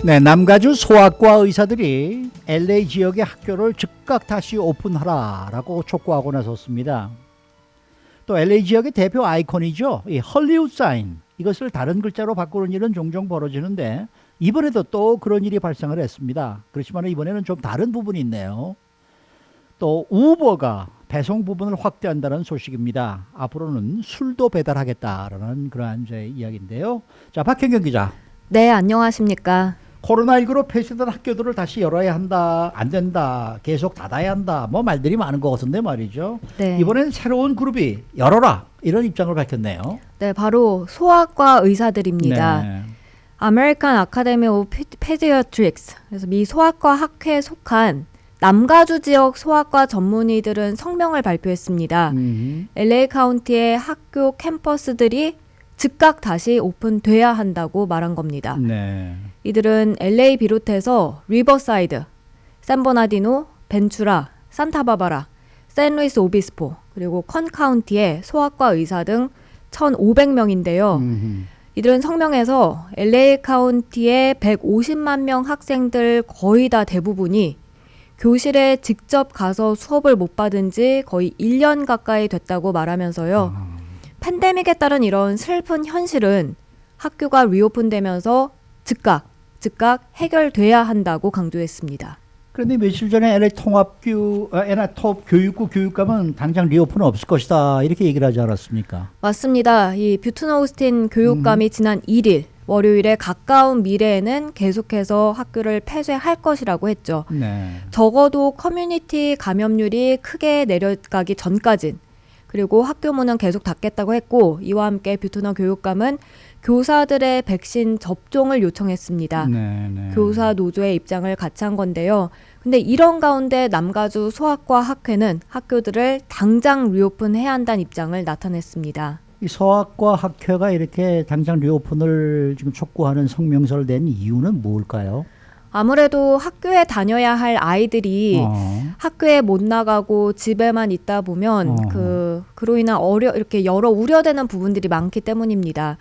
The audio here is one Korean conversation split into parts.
네, 남가주 소아과 의사들이 LA 지역의 학교를 즉각 다시 오픈하라라고 촉구하고 나섰습니다. 또 LA 지역의 대표 아이콘이죠. 이 헐리우드 사인. 이것을 다른 글자로 바꾸는 일은 종종 벌어지는데 이번에도 또 그런 일이 발생을 했습니다. 그렇지만 이번에는 좀 다른 부분이 있네요. 또 우버가 배송 부분을 확대한다는 소식입니다. 앞으로는 술도 배달하겠다라는 그러한 이야기인데요. 자, 박현경 기자. 네, 안녕하십니까. 코로나19로 폐쇄된 학교들을 다시 열어야 한다, 안 된다, 계속 닫아야 한다, 뭐 말들이 많은 것 같은데 말이죠. 네. 이번엔 새로운 그룹이 열어라 이런 입장을 밝혔네요. 네, 바로 소아과 의사들입니다. 네. American Academy of Pediatrics, 그래서 미 소아과 학회에 속한 남가주 지역 소아과 전문의들은 성명을 발표했습니다. LA 카운티의 학교 캠퍼스들이 즉각 다시 오픈돼야 한다고 말한 겁니다. 네. 이들은 LA 비롯해서 리버사이드, 샌버나디노, 벤추라, 산타바바라, 샌루이스 오비스포, 그리고 컨 카운티의 소아과 의사 등 1,500명인데요. 이들은 성명에서 LA 카운티의 150만 명 학생들 거의 다 대부분이 교실에 직접 가서 수업을 못 받은 지 거의 1년 가까이 됐다고 말하면서요. 팬데믹에 따른 이런 슬픈 현실은 학교가 리오픈되면서 즉각 해결돼야 한다고 강조했습니다. 그런데 며칠 전에 LA 톱 교육부 교육감은 당장 리오픈은 없을 것이다 이렇게 얘기를 하지 않았습니까? 맞습니다. 이 뷰튼 오스틴 교육감이 지난 1일 월요일에 가까운 미래에는 계속해서 학교를 폐쇄할 것이라고 했죠. 네. 적어도 커뮤니티 감염률이 크게 내려가기 전까진, 그리고 학교 문은 계속 닫겠다고 했고, 이와 함께 뷰트너 교육감은 교사들의 백신 접종을 요청했습니다. 네. 교사 노조의 입장을 같이 한 건데요. 근데 이런 가운데 남가주 소아과 학회는 학교들을 당장 리오픈해야 한다는 입장을 나타냈습니다. 이 소아과 학회가 이렇게 당장 리오픈을 지금 촉구하는 성명서를 낸 이유는 뭘까요? 아무래도 학교에 다녀야 할 아이들이 학교에 못 나가고 집에만 있다 보면 그로 인한 이렇게 여러 우려되는 부분들이 많기 때문입니다.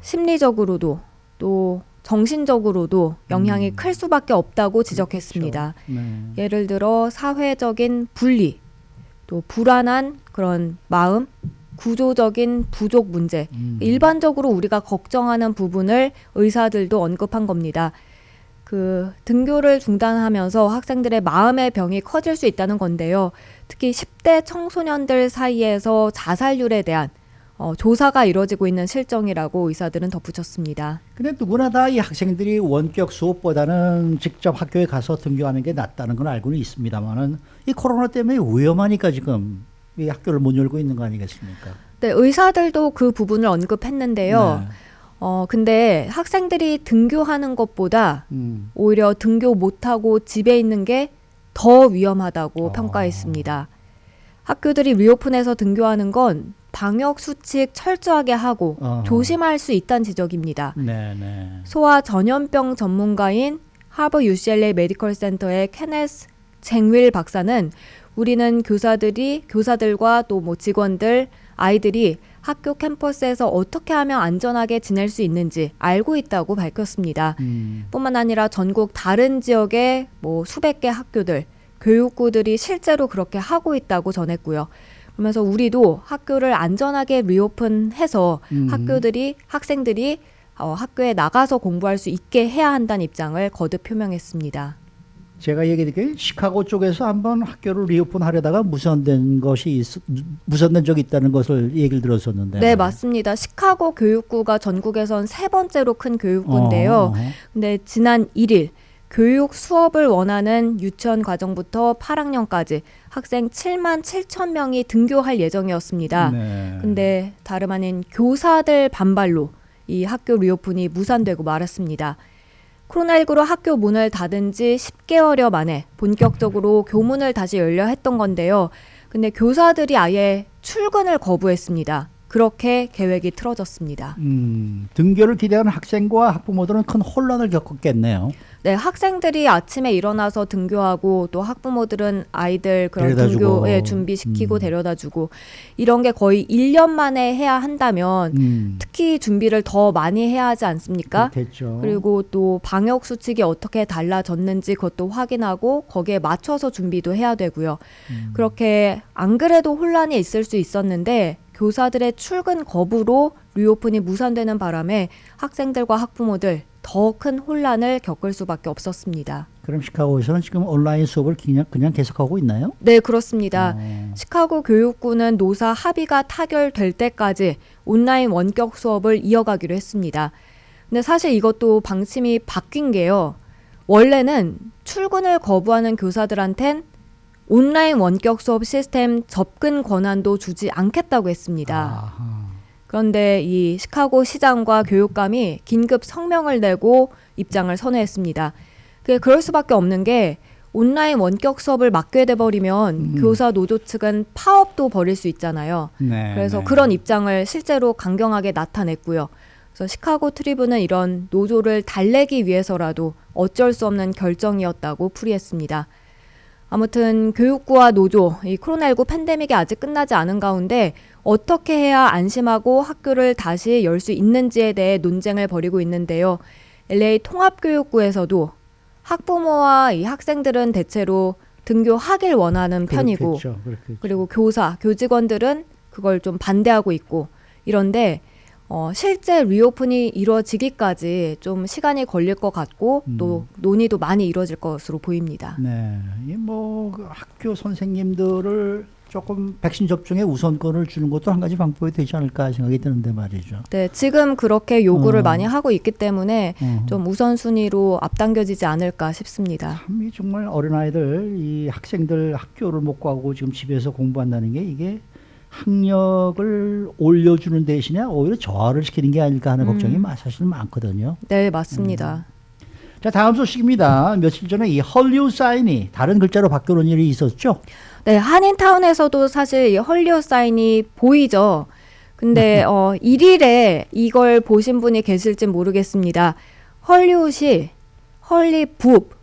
심리적으로도 또 정신적으로도 영향이 클 수밖에 없다고 지적했습니다. 그렇죠. 네. 예를 들어 사회적인 분리, 또 불안한 그런 마음, 구조적인 부족 문제, 일반적으로 우리가 걱정하는 부분을 의사들도 언급한 겁니다. 그 등교를 중단하면서 학생들의 마음의 병이 커질 수 있다는 건데요. 특히 10대 청소년들 사이에서 자살률에 대한 조사가 이루어지고 있는 실정이라고 의사들은 덧붙였습니다. 근데 누구나 다 이 학생들이 원격 수업보다는 직접 학교에 가서 등교하는 게 낫다는 건 알고는 있습니다만은 이 코로나 때문에 위험하니까 지금 이 학교를 못 열고 있는 거 아니겠습니까? 네, 의사들도 그 부분을 언급했는데요. 네. 근데 학생들이 등교하는 것보다 오히려 등교 못하고 집에 있는 게 더 위험하다고 평가했습니다. 학교들이 리오픈해서 등교하는 건 방역 수칙 철저하게 하고 조심할 수 있다는 지적입니다. 네. 소아 전염병 전문가인 하버 UCLA 메디컬 센터의 케네스 쟁윌 박사는 우리는 교사들과 또 뭐 직원들, 아이들이 학교 캠퍼스에서 어떻게 하면 안전하게 지낼 수 있는지 알고 있다고 밝혔습니다. 뿐만 아니라 전국 다른 지역의 뭐 수백 개 학교들, 교육부들이 실제로 그렇게 하고 있다고 전했고요. 그러면서 우리도 학교를 안전하게 리오픈해서 학생들이 학교에 나가서 공부할 수 있게 해야 한다는 입장을 거듭 표명했습니다. 제가 얘기드릴게요. 시카고 쪽에서 한번 학교를 리오픈하려다가 무산된 적이 있다는 것을 얘기를 들었었는데. 네, 맞습니다. 시카고 교육구가 전국에선 3번째로 큰 교육구인데요. 근데 지난 1일 교육 수업을 원하는 유치원 과정부터 8학년까지 학생 7만 7천 명이 등교할 예정이었습니다. 네. 근데 다름 아닌 교사들 반발로 이 학교 리오픈이 무산되고 말았습니다. 코로나19로 학교 문을 닫은 지 10개월여 만에 본격적으로 교문을 다시 열려 했던 건데요. 근데 교사들이 아예 출근을 거부했습니다. 그렇게 계획이 틀어졌습니다. 등교를 기대하는 학생과 학부모들은 큰 혼란을 겪었겠네요. 네, 학생들이 아침에 일어나서 등교하고 또 학부모들은 아이들 그런 데려다주고. 등교에 준비시키고 데려다주고 이런 게 거의 1년 만에 해야 한다면 특히 준비를 더 많이 해야 하지 않습니까? 그렇겠죠. 그리고 또 방역 수칙이 어떻게 달라졌는지 그것도 확인하고 거기에 맞춰서 준비도 해야 되고요. 그렇게 안 그래도 혼란이 있을 수 있었는데 교사들의 출근 거부로 리오픈이 무산되는 바람에 학생들과 학부모들 더 큰 혼란을 겪을 수밖에 없었습니다. 그럼 시카고에서는 지금 온라인 수업을 그냥 계속하고 있나요? 네, 그렇습니다. 시카고 교육부는 노사 합의가 타결될 때까지 온라인 원격 수업을 이어가기로 했습니다. 근데 사실 이것도 방침이 바뀐 게요. 원래는 출근을 거부하는 교사들한텐 온라인 원격 수업 시스템 접근 권한도 주지 않겠다고 했습니다. 아하. 그런데 이 시카고 시장과 교육감이 긴급 성명을 내고 입장을 선회했습니다. 그럴 수밖에 없는 게 온라인 원격 수업을 막게 돼버리면 교사 노조 측은 파업도 벌일 수 있잖아요. 네, 그래서 네. 그런 입장을 실제로 강경하게 나타냈고요. 그래서 시카고 트리뷴은 이런 노조를 달래기 위해서라도 어쩔 수 없는 결정이었다고 풀이했습니다. 아무튼 교육부와 노조, 이 코로나19 팬데믹이 아직 끝나지 않은 가운데 어떻게 해야 안심하고 학교를 다시 열 수 있는지에 대해 논쟁을 벌이고 있는데요. LA 통합교육부에서도 학부모와 이 학생들은 대체로 등교하길 원하는 편이고 그렇겠죠. 그리고 교사, 교직원들은 그걸 좀 반대하고 있고 이런데 실제 리오픈이 이루어지기까지 좀 시간이 걸릴 것 같고 또 논의도 많이 이루어질 것으로 보입니다. 네, 그 학교 선생님들을 조금 백신 접종에 우선권을 주는 것도 한 가지 방법이 되지 않을까 생각이 드는데 말이죠. 네, 지금 그렇게 요구를 많이 하고 있기 때문에 좀 우선순위로 앞당겨지지 않을까 싶습니다. 참 정말 어린아이들, 이 학생들 학교를 못 가고 지금 집에서 공부한다는 게 이게 학력을 올려주는 대신에 오히려 저하를 시키는 게 아닐까 하는 걱정이 사실 많거든요. 네, 맞습니다. 자, 다음 소식입니다. 며칠 전에 이 헐리우드 사인이 다른 글자로 바뀌는 일이 있었죠? 네, 한인타운에서도 사실 이 헐리우드 사인이 보이죠. 근데 1일에 이걸 보신 분이 계실지 모르겠습니다. 헐리우드이 헐리북,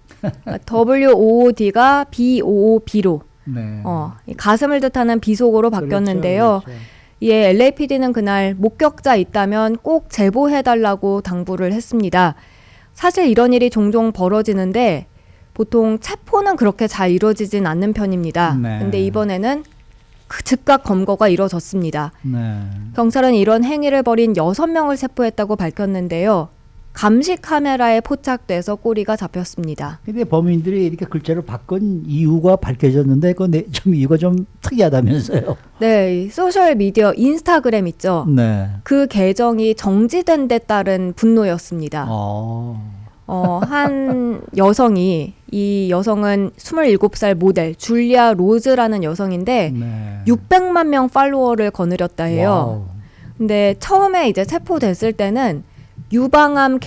WOOD가 BOOB로 네. 이 가슴을 뜻하는 비속어로 바뀌었는데요. 그렇죠. 이에 LAPD는 그날 목격자 있다면 꼭 제보해달라고 당부를 했습니다. 사실 이런 일이 종종 벌어지는데 보통 체포는 그렇게 잘 이루어지진 않는 편입니다. 네. 근데 이번에는 즉각 검거가 이루어졌습니다. 네. 경찰은 이런 행위를 벌인 6명을 체포했다고 밝혔는데요. 감시 카메라에 포착돼서 꼬리가 잡혔습니다. 근데 범인들이 이렇게 글자를 바꾼 이유가 밝혀졌는데 좀 이유가 좀 특이하다면서요. 네, 이 소셜 미디어 인스타그램 있죠. 네. 그 계정이 정지된 데 따른 분노였습니다. 한 여성이, 이 여성은 27살 모델 줄리아 로즈라는 여성인데 네. 600만 명 팔로워를 거느렸다 해요. 와우. 근데 처음에 이제 체포됐을 때는 유방암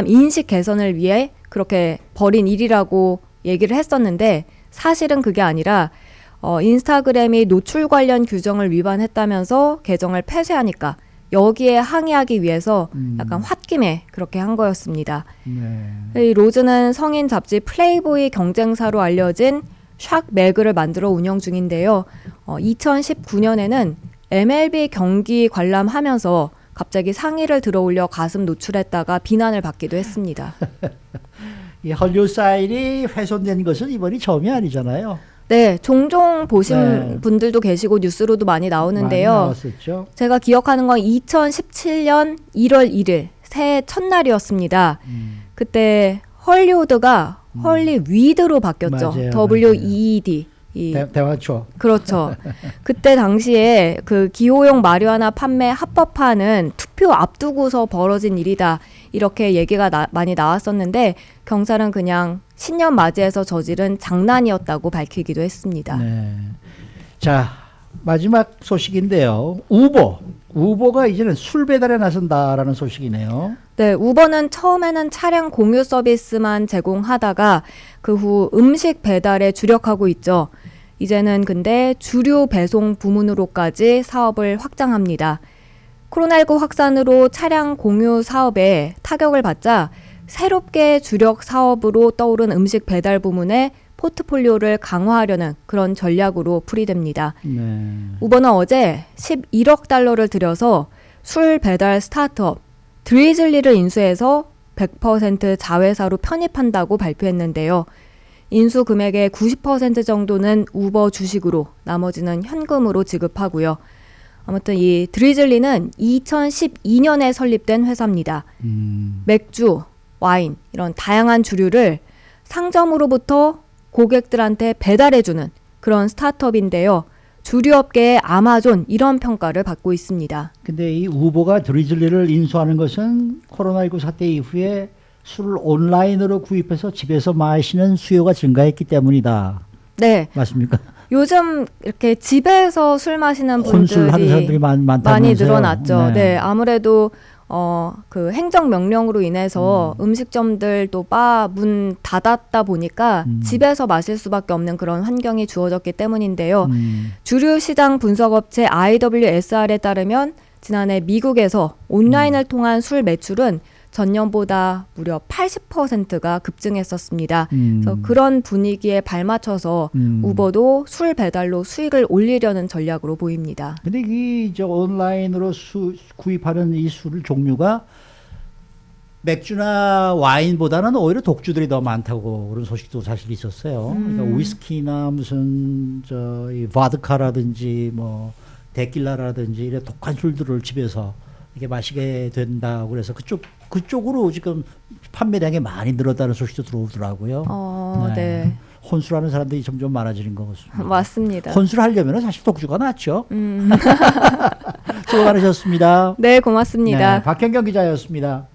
인식 개선을 위해 그렇게 벌인 일이라고 얘기를 했었는데 사실은 그게 아니라 인스타그램이 노출 관련 규정을 위반했다면서 계정을 폐쇄하니까 여기에 항의하기 위해서 약간 홧김에 그렇게 한 거였습니다. 네. 이 로즈는 성인 잡지 플레이보이 경쟁사로 알려진 샥 매그를 만들어 운영 중인데요. 2019년에는 MLB 경기 관람하면서 갑자기 상의를 들어올려 가슴 노출했다가 비난을 받기도 했습니다. 이 헐리우드 사인이 훼손된 것은 이번이 처음이 아니잖아요. 네, 종종 보신 네. 분들도 계시고 뉴스로도 많이 나오는데요. 많이 나왔었죠. 제가 기억하는 건 2017년 1월 1일 새해 첫날이었습니다. 그때 헐리우드가 헐리위드로 바뀌었죠. 맞아요, WEED. 대화초. 그렇죠. 그때 당시에 그 기호용 마리화나 판매 합법화는 투표 앞두고서 벌어진 일이다. 이렇게 얘기가 많이 나왔었는데 경찰은 그냥 신년 맞이해서 저지른 장난이었다고 밝히기도 했습니다. 네. 자, 마지막 소식인데요. 우버가 이제는 술 배달에 나선다라는 소식이네요. 네, 우버는 처음에는 차량 공유 서비스만 제공하다가 그 후 음식 배달에 주력하고 있죠. 이제는 근데 주류 배송 부문으로까지 사업을 확장합니다. 코로나19 확산으로 차량 공유 사업에 타격을 받자 새롭게 주력 사업으로 떠오른 음식 배달 부문의 포트폴리오를 강화하려는 그런 전략으로 풀이됩니다. 네. 우버는 어제 11억 달러를 들여서 술 배달 스타트업 드리즐리를 인수해서 100% 자회사로 편입한다고 발표했는데요. 인수 금액의 90% 정도는 우버 주식으로, 나머지는 현금으로 지급하고요. 아무튼 이 드리즐리는 2012년에 설립된 회사입니다. 맥주, 와인 이런 다양한 주류를 상점으로부터 고객들한테 배달해주는 그런 스타트업인데요. 주류업계의 아마존 이런 평가를 받고 있습니다. 근데 이 우버가 드리즐리를 인수하는 것은 코로나19 사태 이후에 술을 온라인으로 구입해서 집에서 마시는 수요가 증가했기 때문이다. 네. 맞습니까? 요즘 이렇게 집에서 술 마시는 혼술 하는 사람들이 분들이 많다면서요. 많이 늘어났죠. 네. 네. 아무래도 그 행정 명령으로 인해서 음식점들 또 바 문 닫았다 보니까 집에서 마실 수밖에 없는 그런 환경이 주어졌기 때문인데요. 주류 시장 분석업체 IWSR에 따르면 지난해 미국에서 온라인을 통한 술 매출은 전년보다 무려 80%가 급증했었습니다. 그래서 그런 분위기에 발맞춰서 우버도 술 배달로 수익을 올리려는 전략으로 보입니다. 근데 이 온라인으로 구입하는 이 술 종류가 맥주나 와인보다는 오히려 독주들이 더 많다고 그런 소식도 사실 있었어요. 그러니까 위스키나 무슨 이 바드카라든지 뭐 데킬라라든지 이런 독한 술들을 집에서 이렇게 마시게 된다고 그래서 그쪽으로 지금 판매량이 많이 늘었다는 소식도 들어오더라고요. 네. 혼술하는 사람들이 점점 많아지는 것 같습니다. 맞습니다. 혼술하려면 사실 독주가 낫죠. 수고 많으셨습니다. 네, 고맙습니다. 네, 박현경 기자였습니다.